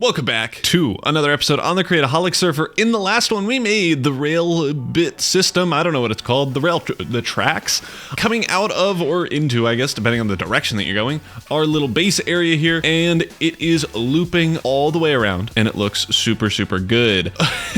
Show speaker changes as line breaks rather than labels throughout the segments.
Welcome back to another episode on the Create-O-Holics server. In the last one, we made the rail bit system. I don't know what it's called. The tracks coming out of or into, I guess, depending on the direction that you're going, our little base area here, and it is looping all the way around, and it looks super, super good.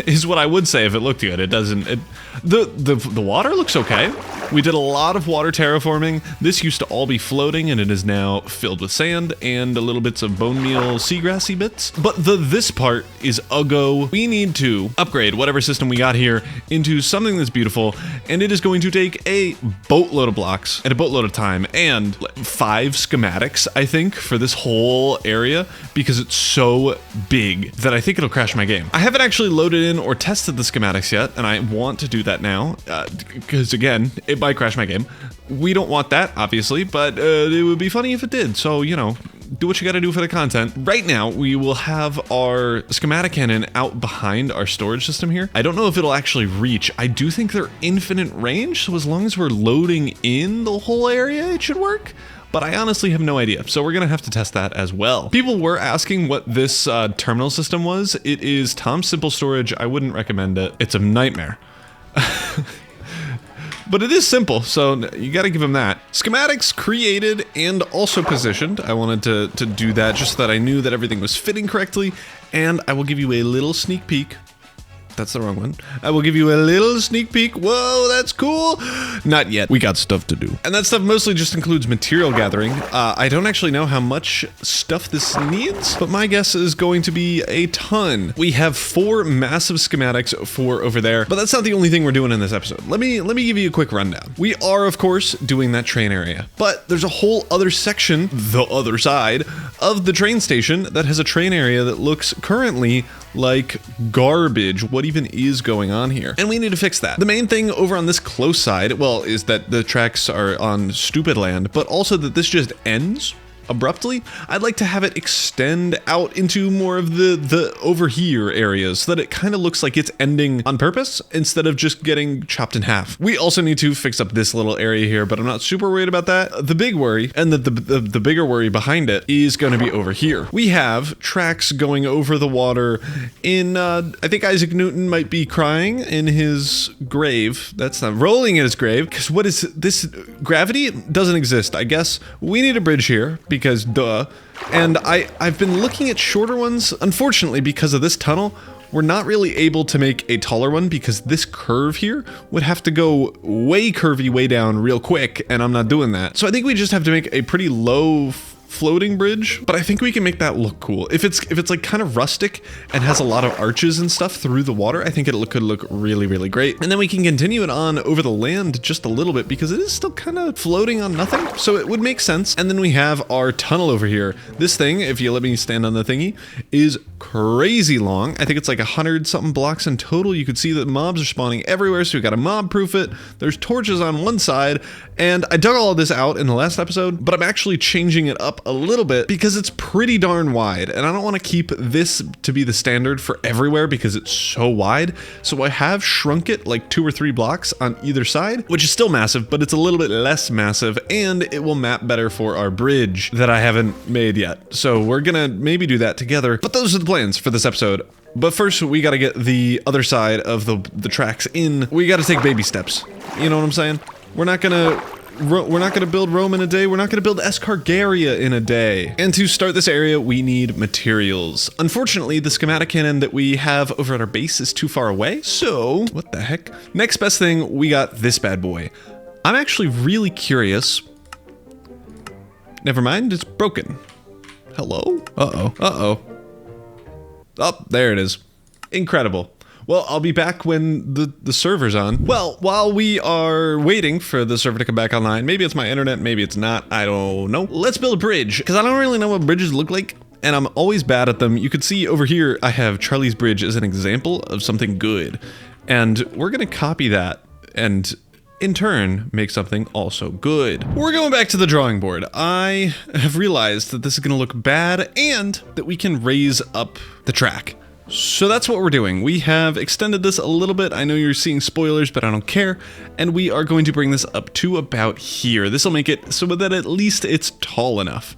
Is what I would say if it looked good. It doesn't. The water looks okay. We did a lot of water terraforming. This used to all be floating, and it is now filled with sand and a little bits of bone meal seagrassy bits. But this part is a go. We need to upgrade whatever system we got here into something that's beautiful, and it is going to take a boatload of blocks and a boatload of time and 5 schematics, I think, for this whole area, because it's so big that I think it'll crash my game. I haven't actually loaded in or tested the schematics yet, and I want to do that now, because again, it might crash my game. We don't want that, obviously, but it would be funny if it did, so, you know, do what you gotta do for the content. Right now, we will have our schematic cannon out behind our storage system here. I don't know if it'll actually reach. I do think they're infinite range, so as long as we're loading in the whole area, it should work. But I honestly have no idea, so we're gonna have to test that as well. People were asking what this terminal system was. It is Tom's Simple Storage. I wouldn't recommend it. It's a nightmare. But it is simple, so you gotta give them that. Schematics created and also positioned. I wanted to do that just so that I knew that everything was fitting correctly, and I will give you a little sneak peek. That's the wrong one. I will give you a little sneak peek. Whoa, that's cool. Not yet. We got stuff to do. And that stuff mostly just includes material gathering. I don't actually know how much stuff this needs, but my guess is going to be a ton. We have 4 massive schematics for over there, but that's not the only thing we're doing in this episode. Let me give you a quick rundown. We are, of course, doing that train area, but there's a whole other section, the other side, of the train station that has a train area that looks currently like garbage. What even is going on here? And we need to fix that. The main thing over on this close side, well, is that the tracks are on stupid land, but also that this just ends abruptly. I'd like to have it extend out into more of the over here areas so that it kind of looks like it's ending on purpose instead of just getting chopped in half. We also need to fix up this little area here, but I'm not super worried about that. The big worry, and the bigger worry behind it, is going to be over here. We have tracks going over the water in, I think Isaac Newton might be crying in his grave. That's not rolling in his grave, because what is this? Gravity doesn't exist. I guess we need a bridge here, because duh. And I've been looking at shorter ones. Unfortunately, because of this tunnel, we're not really able to make a taller one because this curve here would have to go way curvy, way down real quick, and I'm not doing that. So I think we just have to make a pretty low floating bridge, but I think we can make that look cool. If it's like kind of rustic and has a lot of arches and stuff through the water, I think it could look really, really great. And then we can continue it on over the land just a little bit because it is still kind of floating on nothing, so it would make sense. And then we have our tunnel over here. This thing, if you let me stand on the thingy, is crazy long. I think it's like 100 something blocks in total. You could see that mobs are spawning everywhere, so we gotta mob proof it. There's torches on one side, and I dug all of this out in the last episode, but I'm actually changing it up a little bit because it's pretty darn wide, and I don't want to keep this to be the standard for everywhere because it's so wide. So I have shrunk it like 2 or 3 blocks on either side, which is still massive, but it's a little bit less massive, and it will map better for our bridge that I haven't made yet. So we're gonna maybe do that together, but those are the plans for this episode. But first, we gotta get the other side of the tracks in. We gotta take baby steps. You know what I'm saying? We're not gonna build Rome in a day. We're not gonna build Escargaria in a day. And to start this area, we need materials. Unfortunately, the schematic cannon that we have over at our base is too far away. So, what the heck? Next best thing, we got this bad boy. I'm actually really curious. Never mind, it's broken. Hello? Uh-oh. Uh-oh. Oh, there it is. Incredible. Well, I'll be back when the server's on. Well, while we are waiting for the server to come back online, maybe it's my internet, maybe it's not, I don't know. Let's build a bridge, because I don't really know what bridges look like, and I'm always bad at them. You can see over here, I have Charlie's Bridge as an example of something good, and we're gonna copy that, and in turn, make something also good. We're going back to the drawing board. I have realized that this is gonna look bad, and that we can raise up the track. So that's what we're doing. We have extended this a little bit. I know you're seeing spoilers, but I don't care. And we are going to bring this up to about here. This will make it so that at least it's tall enough.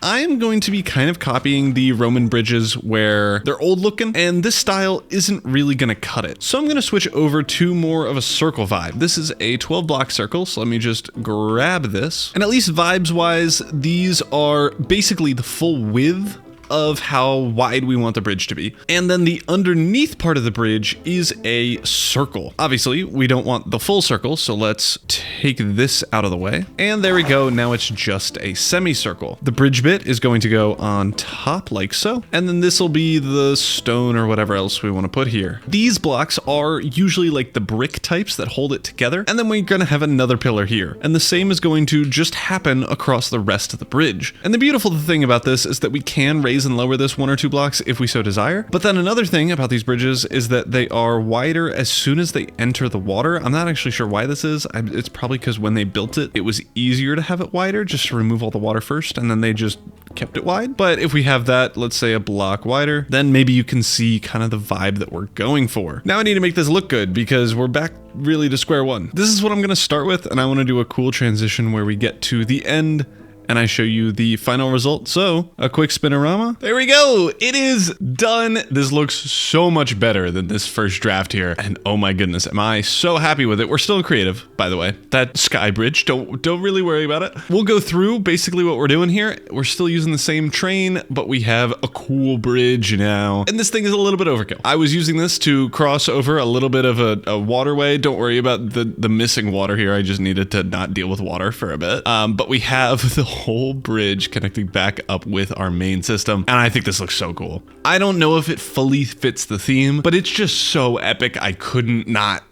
I'm going to be kind of copying the Roman bridges where they're old looking, and this style isn't really gonna cut it. So I'm gonna switch over to more of a circle vibe. This is a 12 block circle, so let me just grab this. And at least vibes wise, these are basically the full width of how wide we want the bridge to be. And then the underneath part of the bridge is a circle. Obviously, we don't want the full circle, so let's take this out of the way. And there we go, now it's just a semicircle. The bridge bit is going to go on top like so, and then this will be the stone or whatever else we want to put here. These blocks are usually like the brick types that hold it together, and then we're gonna have another pillar here. And the same is going to just happen across the rest of the bridge. And the beautiful thing about this is that we can raise and lower this 1 or 2 blocks if we so desire. But then another thing about these bridges is that they are wider as soon as they enter the water. I'm not actually sure why this is. It's probably because when they built it, it was easier to have it wider just to remove all the water first, and then they just kept it wide. But if we have that, let's say a block wider, then maybe you can see kind of the vibe that we're going for. Now I need to make this look good because we're back really to square one. This is what I'm going to start with, and I want to do a cool transition where we get to the end and I show you the final result. So a quick spinorama. There we go. It is done. This looks so much better than this first draft here. And oh my goodness, am I so happy with it. We're still creative, by the way. That sky bridge, don't really worry about it. We'll go through basically what we're doing here. We're still using the same train, but we have a cool bridge now. And this thing is a little bit overkill. I was using this to cross over a little bit of a waterway. Don't worry about the missing water here. I just needed to not deal with water for a bit. But we have the whole bridge connecting back up with our main system, and I think this looks so cool. I don't know if it fully fits the theme, but it's just so epic I couldn't not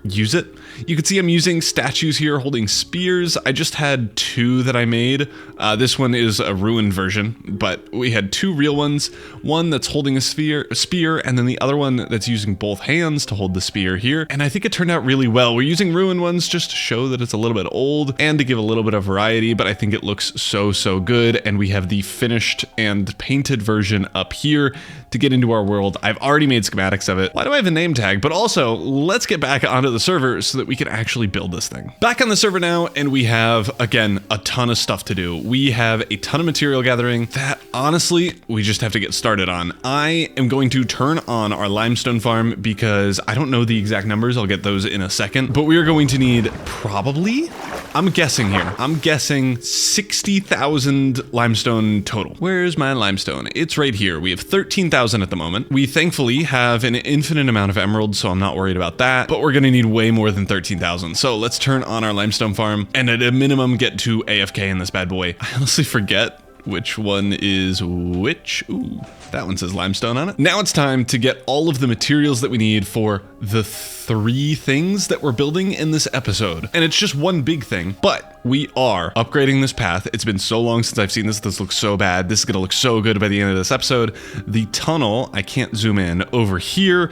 use it. You can see I'm using statues here holding spears. I just had 2 that I made. This one is a ruined version, but we had 2 real ones. One that's holding a spear, and then the other one that's using both hands to hold the spear here. And I think it turned out really well. We're using ruined ones just to show that it's a little bit old and to give a little bit of variety, but I think it looks so good. And we have the finished and painted version up here to get into our world. I've already made schematics of it. Why do I have a name tag? But also, let's get back onto the server so that we can actually build this thing. Back on the server now, and we have, again, a ton of stuff to do. We have a ton of material gathering that, honestly, we just have to get started on. I am going to turn on our limestone farm because I don't know the exact numbers. I'll get those in a second, but we are going to need probably, I'm guessing here, I'm guessing 60,000 limestone total. Where's my limestone? It's right here. We have 13,000 at the moment. We thankfully have an infinite amount of emeralds, so I'm not worried about that, but we're gonna need way more than 13,000. So let's turn on our limestone farm and at a minimum get to AFK in this bad boy. I honestly forget which one is which. Ooh, that one says limestone on it. Now it's time to get all of the materials that we need for the 3 things that we're building in this episode. And it's just one big thing, but we are upgrading this path. It's been so long since I've seen this. This looks so bad. This is gonna look so good by the end of this episode. The tunnel, I can't zoom in, over here,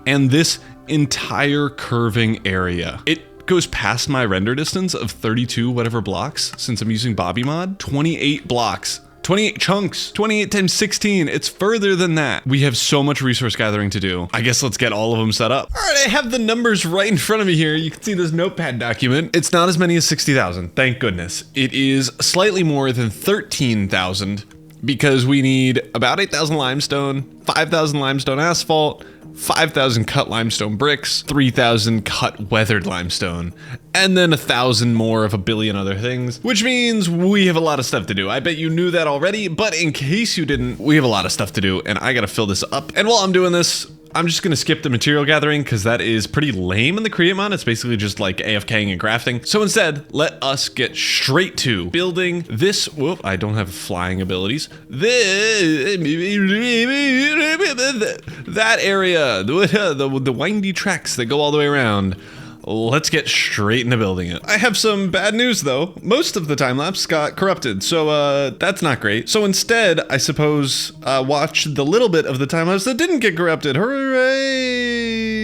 and this entire curving area. It goes past my render distance of 32 whatever blocks since I'm using Bobby mod. 28 blocks. 28 chunks, 28 times 16. It's further than that. We have so much resource gathering to do. I guess let's get all of them set up. All right, I have the numbers right in front of me here. You can see this notepad document. It's not as many as 60,000, thank goodness. It is slightly more than 13,000 because we need about 8,000 limestone, 5,000 limestone asphalt, 5,000 cut limestone bricks, 3,000 cut weathered limestone, and then 1,000 more of a billion other things, which means we have a lot of stuff to do. I bet you knew that already, but in case you didn't, we have a lot of stuff to do, and I gotta fill this up. And while I'm doing this, I'm just gonna skip the material gathering because that is pretty lame in the Create mod. It's basically just like AFKing and crafting. So instead, let us get straight to building this. Whoop, I don't have flying abilities. That area, the windy tracks that go all the way around. Let's get straight into building it. I have some bad news though. Most of the time-lapse got corrupted, so that's not great. So instead, I suppose, watch the little bit of the time-lapse that didn't get corrupted. Hooray!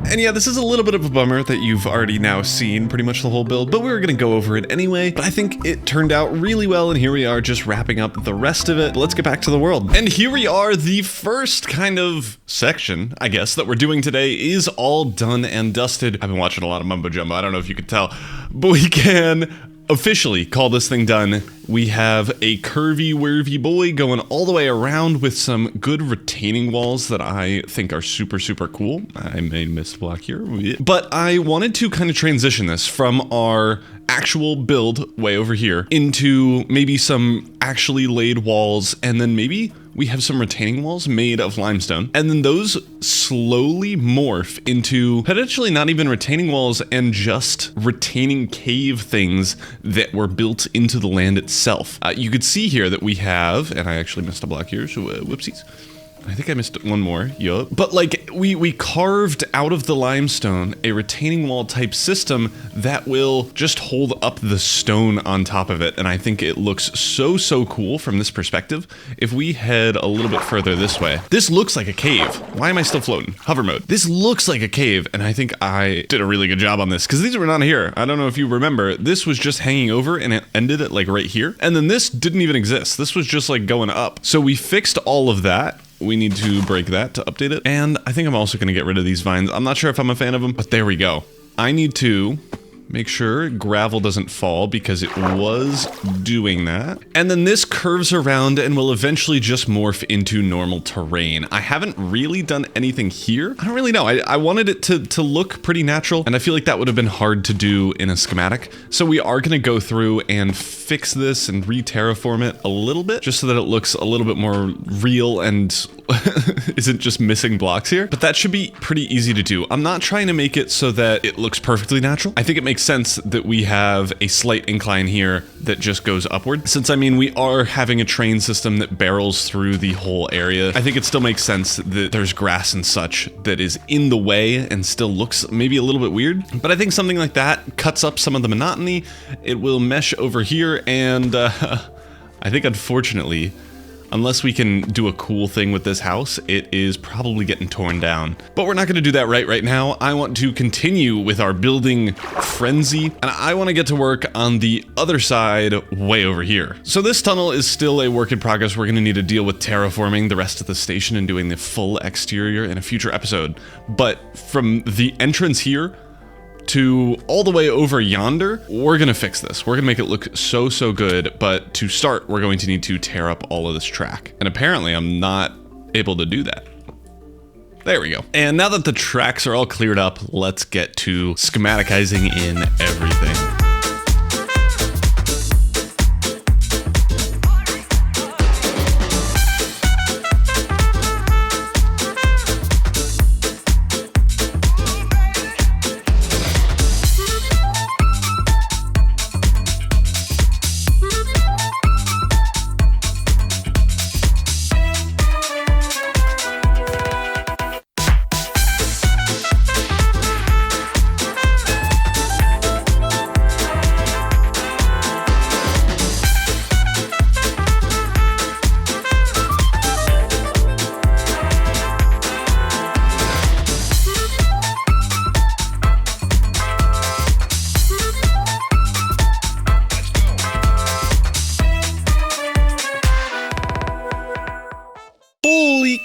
And yeah, this is a little bit of a bummer that you've already now seen pretty much the whole build, but we were gonna go over it anyway. But I think it turned out really well, and here we are just wrapping up the rest of it. Let's get back to the world. And here we are, the first kind of section, I guess, that we're doing today is all done and dusted. I've been watching a lot of mumbo jumbo. I don't know if you could tell, but we can officially call this thing done. We have a curvy boy going all the way around with some good retaining walls that I think are super, super cool. I may miss a block here, but I wanted to kind of transition this from our actual build way over here into maybe some actually laid walls, and then maybe we have some retaining walls made of limestone, and then those slowly morph into potentially not even retaining walls and just retaining cave things that were built into the land itself. You could see here that we have, and I actually missed a block here, so whoopsies. I think I missed one more, yup. But like, we carved out of the limestone a retaining wall type system that will just hold up the stone on top of it. And I think it looks so, so cool from this perspective. If we head a little bit further this way, this looks like a cave. Why am I still floating? Hover mode. This looks like a cave, and I think I did a really good job on this, because these were not here. I don't know if you remember, this was just hanging over and it ended at like right here. And then this didn't even exist. This was just like going up. So we fixed all of that. We need to break that to update it. And I think I'm also going to get rid of these vines. I'm not sure if I'm a fan of them, but there we go. I need to make sure gravel doesn't fall, because it was doing that. And then this curves around and will eventually just morph into normal terrain. I haven't really done anything here. I don't really know. I wanted it to look pretty natural, and I feel like that would have been hard to do in a schematic. So we are going to go through and fix this and re-terraform it a little bit, just so that it looks a little bit more real and isn't just missing blocks here. But that should be pretty easy to do. I'm not trying to make it so that it looks perfectly natural. I think it makes sense that we have a slight incline here that just goes upward. Since, I mean, we are having a train system that barrels through the whole area, I think it still makes sense that there's grass and such that is in the way and still looks maybe a little bit weird. But I think something like that cuts up some of the monotony. It will mesh over here, and I think, unfortunately, unless we can do a cool thing with this house, it is probably getting torn down. But we're not going to do that right now. I want to continue with our building frenzy, and I want to get to work on the other side way over here. So this tunnel is still a work in progress. We're going to need to deal with terraforming the rest of the station and doing the full exterior in a future episode. But from the entrance here to all the way over yonder, we're gonna fix this. We're gonna make it look so, so good, but to start, we're going to need to tear up all of this track. And apparently I'm not able to do that. There we go. And now that the tracks are all cleared up, let's get to schematicizing in everything.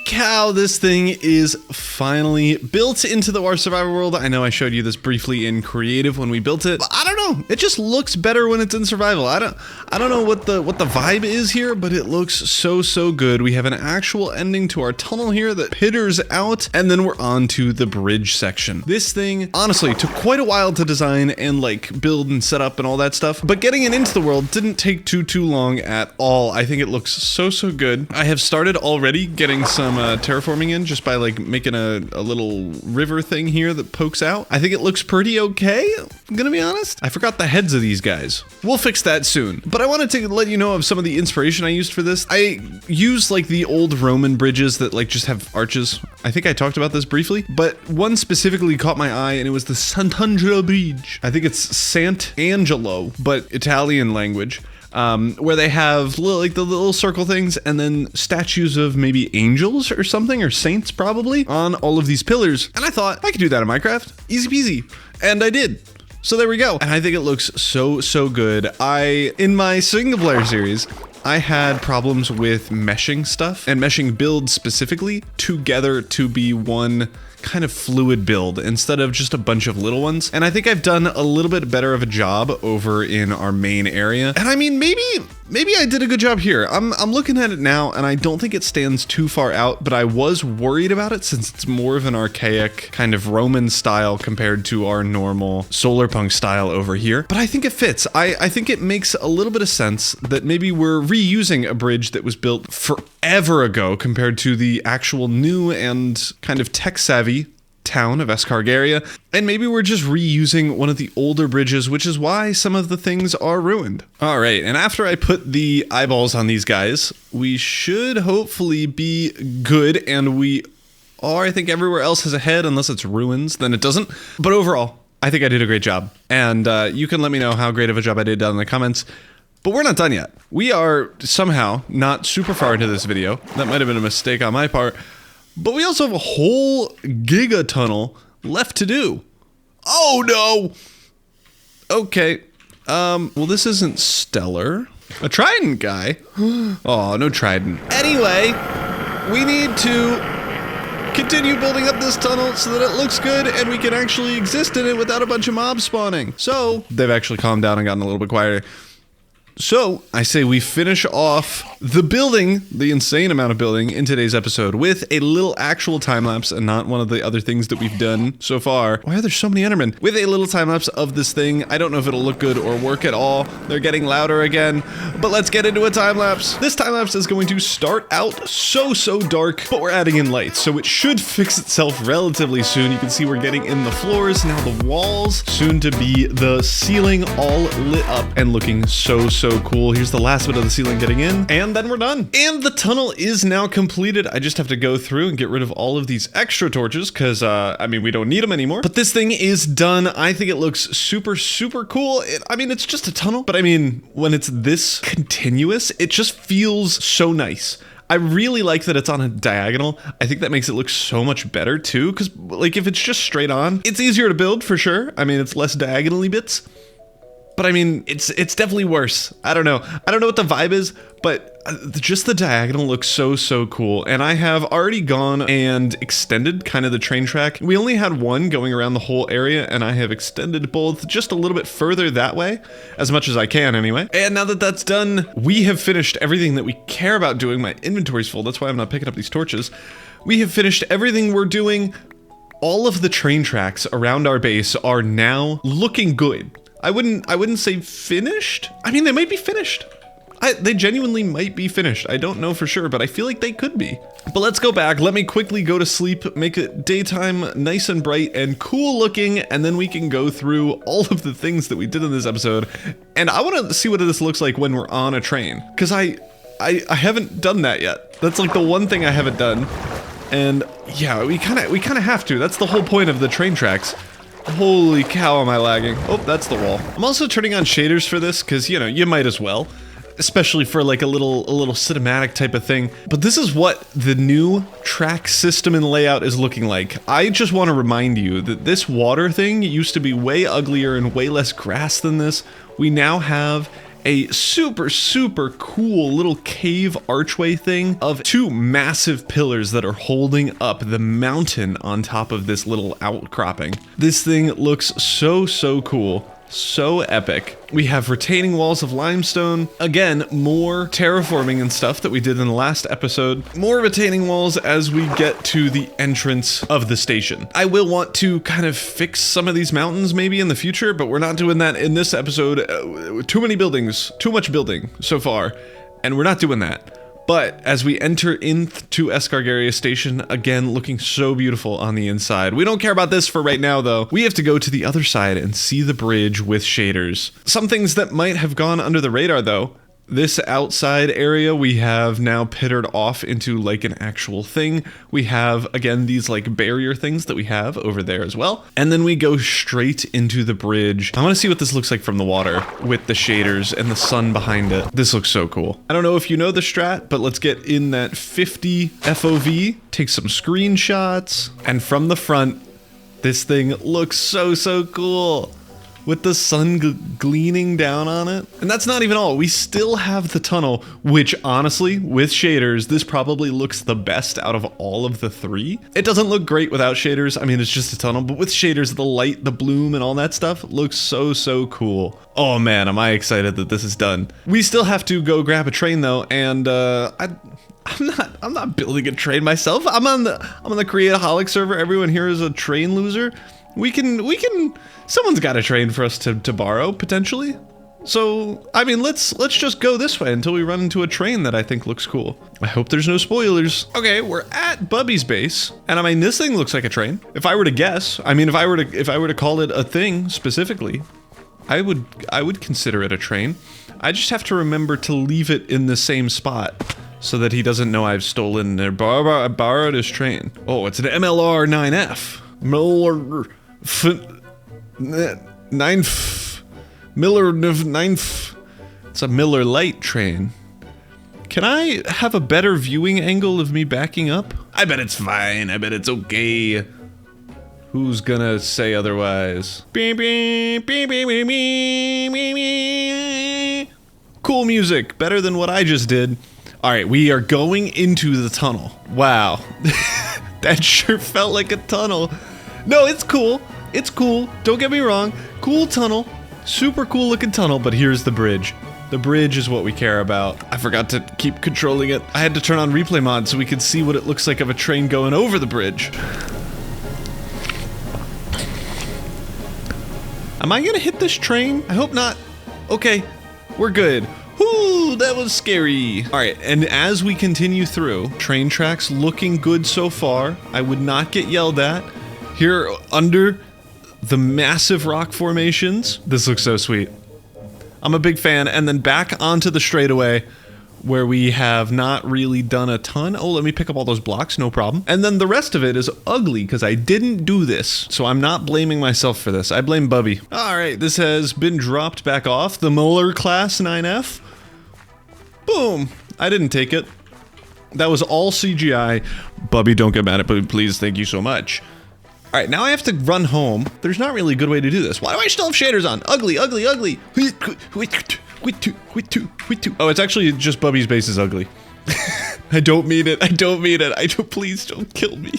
Cow, this thing is finally built into the War Survivor world. I know I showed you this briefly in Creative when we built it, but I don't know. It just looks better when it's in Survival. I don't know what the vibe is here, but it looks so good. We have an actual ending to our tunnel here that pitters out, and then we're on to the bridge section. This thing honestly took quite a while to design and like build and set up and all that stuff, but getting it into the world didn't take too long at all. I think it looks so good. I have started already getting some terraforming in just by like making a little river thing here that pokes out. I think it looks pretty okay, I'm gonna be honest. I forgot the heads of these guys. We'll fix that soon. But I wanted to let you know of some of the inspiration I used for this. I used like the old Roman bridges that like just have arches. I think I talked about this briefly, but one specifically caught my eye, and it was the Sant'Angelo Bridge. I think it's Sant'Angelo, but Italian language. Where they have like the little circle things and then statues of maybe angels or something, or saints probably, on all of these pillars. And I thought I could do that in Minecraft, easy peasy. And I did. So there we go. And I think it looks so good. In my single player series, I had problems with meshing stuff and meshing builds specifically together to be one kind of fluid build instead of just a bunch of little ones. And I think I've done a little bit better of a job over in our main area. And I mean, maybe I did a good job here. I'm looking at it now and I don't think it stands too far out, but I was worried about it since it's more of an archaic kind of Roman style compared to our normal solar punk style over here. But I think it fits. I think it makes a little bit of sense that maybe we're reusing a bridge that was built forever ago compared to the actual new and kind of tech savvy town of Escargaria, and maybe we're just reusing one of the older bridges, which is why some of the things are ruined. All right, and after I put the eyeballs on these guys, we should hopefully be good, and we are. I think everywhere else has a head, unless it's ruins, then it doesn't. But overall, I think I did a great job, and you can let me know how great of a job I did down in the comments. But we're not done yet. We are somehow not super far into this video. That might have been a mistake on my part. But we also have a whole giga tunnel left to do. Oh no! Okay. Well, this isn't stellar. A trident guy? Oh, no trident. Anyway, we need to continue building up this tunnel so that it looks good and we can actually exist in it without a bunch of mobs spawning. So, they've actually calmed down and gotten a little bit quieter. So, I say we finish off the building, the insane amount of building in today's episode with a little actual time lapse and not one of the other things that we've done so far. Why are there so many Endermen? With a little time lapse of this thing. I don't know if it'll look good or work at all. They're getting louder again, but let's get into a time lapse. This time lapse is going to start out so dark, but we're adding in lights, so it should fix itself relatively soon. You can see we're getting in the floors, now the walls, soon to be the ceiling all lit up and looking so cool. Here's the last bit of the ceiling getting in, and then we're done. And the tunnel is now completed. I just have to go through and get rid of all of these extra torches because, I mean, we don't need them anymore. But this thing is done. I think it looks super cool. I mean, it's just a tunnel, but I mean, when it's this continuous, it just feels so nice. I really like that it's on a diagonal. I think that makes it look so much better too, because like if it's just straight on, it's easier to build for sure. I mean, it's less diagonally bits. But I mean, it's definitely worse. I don't know. I don't know what the vibe is, but just the diagonal looks so cool. And I have already gone and extended kind of the train track. We only had one going around the whole area, and I have extended both just a little bit further that way, as much as I can anyway. And now that that's done, we have finished everything that we care about doing. My inventory's full. That's why I'm not picking up these torches. We have finished everything we're doing. All of the train tracks around our base are now looking good. I wouldn't say finished. I mean, they might be finished. They genuinely might be finished. I don't know for sure, but I feel like they could be. But let's go back. Let me quickly go to sleep, make it daytime nice and bright and cool looking, and then we can go through all of the things that we did in this episode. And I want to see what this looks like when we're on a train, because I haven't done that yet. That's like the one thing I haven't done. And yeah, we kind of have to. That's the whole point of the train tracks. Holy cow, am I lagging? Oh, that's the wall. I'm also turning on shaders for this because, you know, you might as well, especially for like a little cinematic type of thing. But this is what the new track system and layout is looking like. I just want to remind you that this water thing used to be way uglier and way less grass than this. We now have a super cool little cave archway thing of two massive pillars that are holding up the mountain on top of this little outcropping. This thing looks so cool. So epic. We have retaining walls of limestone. Again, more terraforming and stuff that we did in the last episode. More retaining walls as we get to the entrance of the station. I will want to kind of fix some of these mountains maybe in the future, but we're not doing that in this episode. Too many buildings, too much building so far, and we're not doing that. But as we enter into Escargaria Station, again, looking so beautiful on the inside. We don't care about this for right now, though. We have to go to the other side and see the bridge with shaders. Some things that might have gone under the radar, though. This outside area we have now pittered off into like an actual thing. We have, again, these like barrier things that we have over there as well. And then we go straight into the bridge. I want to see what this looks like from the water with the shaders and the sun behind it. This looks so cool. I don't know if you know the strat, but let's get in that 50 FOV, take some screenshots, and from the front, this thing looks so cool. with the sun gleaming down on it. And that's not even all. We still have the tunnel, which honestly, with shaders, this probably looks the best out of all of the three. It doesn't look great without shaders. I mean, it's just a tunnel, but with shaders, the light, the bloom, and all that stuff looks so cool. Oh man, am I excited that this is done. We still have to go grab a train though, and I'm not building a train myself. I'm on the Create-O-Holics server. Everyone here is a train loser. We can someone's got a train for us to borrow potentially. So, I mean, let's just go this way until we run into a train that I think looks cool. I hope there's no spoilers. Okay, we're at Bubby's base, and I mean, this thing looks like a train. If I were to guess, I mean, if I were to call it a thing specifically, I would consider it a train. I just have to remember to leave it in the same spot so that he doesn't know I've stolen their borrowed his train. Oh, it's an MLR 9F. Miller 9th. It's a Miller Light train. Can I have a better viewing angle of me backing up? I bet it's fine. I bet it's okay. Who's gonna say otherwise? Cool music, better than what I just did. All right, we are going into the tunnel. Wow, that sure felt like a tunnel. No, it's cool. It's cool. Don't get me wrong. Cool tunnel. Super cool looking tunnel, but here's the bridge. The bridge is what we care about. I forgot to keep controlling it. I had to turn on replay mod so we could see what it looks like of a train going over the bridge. Am I gonna hit this train? I hope not. Okay, we're good. Whoo, that was scary. All right, and as we continue through, train tracks looking good so far. I would not get yelled at. Here under the massive rock formations. This looks so sweet. I'm a big fan. And then back onto the straightaway where we have not really done a ton. Oh, let me pick up all those blocks, no problem. And then the rest of it is ugly because I didn't do this. So I'm not blaming myself for this. I blame Bubby. All right, this has been dropped back off. The Muller class 9F. Boom. I didn't take it. That was all CGI. Bubby, don't get mad at me, please. Thank you so much. All right, now I have to run home. There's not really a good way to do this. Why do I still have shaders on? Ugly, ugly, ugly. Oh, it's actually just Bubby's base is ugly. I don't mean it. I don't mean it. Please don't kill me.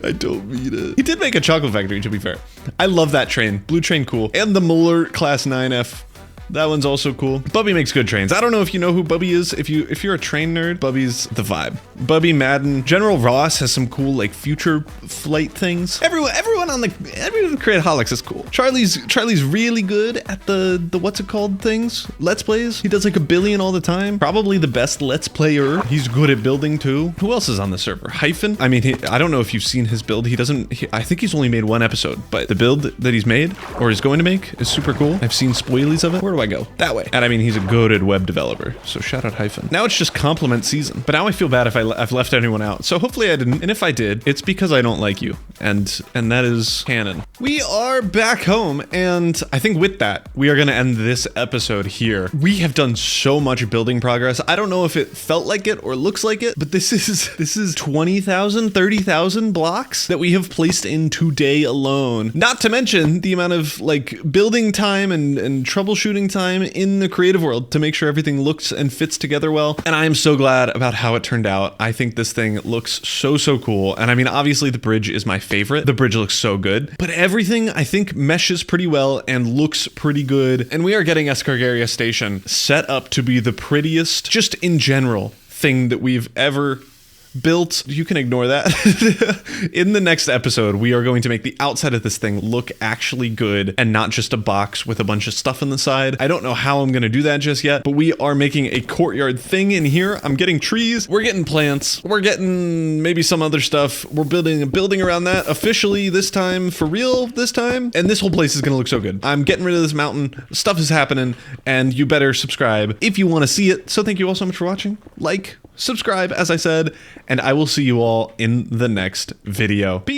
I don't mean it. He did make a chocolate factory, to be fair. I love that train. Blue train, cool. And the Muller class 9F. That one's also cool. Bubby makes good trains. I don't know if you know who Bubby is. If you're a train nerd, Bubby's the vibe. Bubby, Madden, General Ross has some cool like future flight things. Everyone in Create-O-Holics is cool. Charlie's really good at the what's it called things? Let's plays. He does like 1 billion all the time. Probably the best let's player. He's good at building too. Who else is on the server? Hyphen. I mean, I don't know if you've seen his build. I think he's only made 1 episode, but the build that he's made or is going to make is super cool. I've seen spoilies of it. Where do I go? That way. And I mean, he's a goated web developer, so shout out Hyphen. Now it's just compliment season, but now I feel bad if I've left anyone out. So hopefully I didn't, and if I did, it's because I don't like you, and that is canon. We are back home, and I think with that, we are gonna end this episode here. We have done so much building progress. I don't know if it felt like it or looks like it, but this is 20,000, 30,000 blocks that we have placed in today alone. Not to mention the amount of like building time and troubleshooting time in the creative world to make sure everything looks and fits together well. And I am so glad about how it turned out. I think this thing looks so cool. And I mean, obviously the bridge is my favorite. The bridge looks so good, but everything I think meshes pretty well and looks pretty good. And we are getting Escargaria Station set up to be the prettiest, just in general, thing that we've ever built. You can ignore that. In the next episode, we are going to make the outside of this thing look actually good and not just a box with a bunch of stuff on the side. I don't know how I'm going to do that just yet, but we are making a courtyard thing in here. I'm getting trees. We're getting plants. We're getting maybe some other stuff. We're building a building around that officially this time, for real this time. And this whole place is going to look so good. I'm getting rid of this mountain. Stuff is happening, and you better subscribe if you want to see it. So thank you all so much for watching. Like, subscribe, as I said, and I will see you all in the next video. Peace.